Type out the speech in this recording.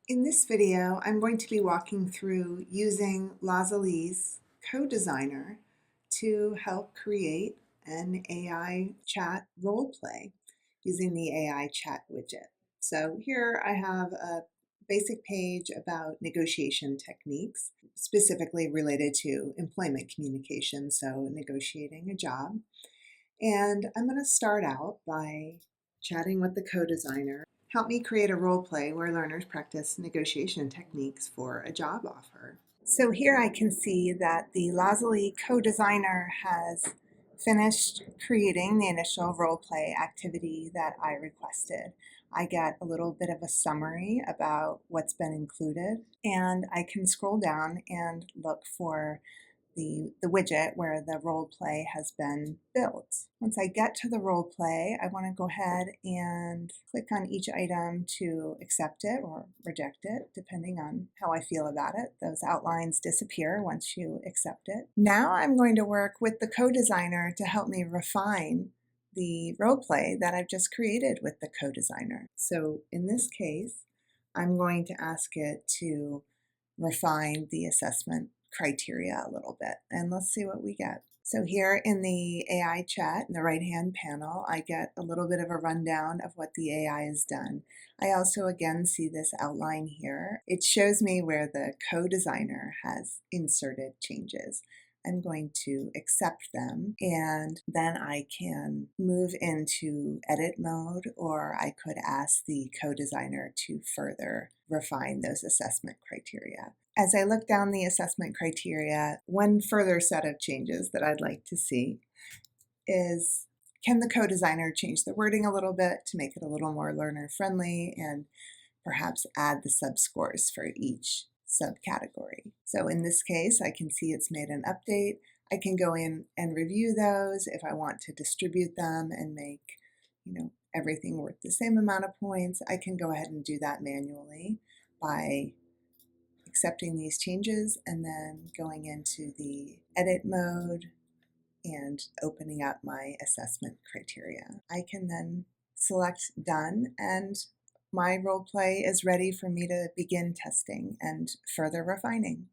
In this video, I'm going to be walking through using Lazuli's Co-Designer to help create an AI chat role play using the AI chat widget. So here I have a basic page about negotiation techniques, specifically related to employment communication, so negotiating a job. And I'm going to start out by chatting with the co-designer. Help me create a role play where learners practice negotiation techniques for a job offer. So here I can see that the Lazuli co-designer has finished creating the initial role play activity that I requested. I get a little bit of a summary about what's been included, and I can scroll down and look for the widget where the role play has been built. Once I get to the role play, I want to go ahead and click on each item to accept it or reject it, depending on how I feel about it. Those outlines disappear once you accept it. Now I'm going to work with the co-designer to help me refine the role play that I've just created with the co-designer. So in this case, I'm going to ask it to refine the assessment criteria a little bit, and let's see what we get. So here in the AI chat in the right-hand panel, I get a little bit of a rundown of what the AI has done. I also again see this outline here. It shows me where the co-designer has inserted changes. I'm going to accept them, and then I can move into edit mode, or I could ask the co-designer to further refine those assessment criteria. As I look down the assessment criteria, one further set of changes that I'd like to see is, can the co-designer change the wording a little bit to make it a little more learner-friendly and perhaps add the subscores for each subcategory. So in this case, I can see it's made an update. I can go in and review those if I want to distribute them and make, everything worth the same amount of points. I can go ahead and do that manually by accepting these changes and then going into the edit mode and opening up my assessment criteria. I can then select done, and my role play is ready for me to begin testing and further refining.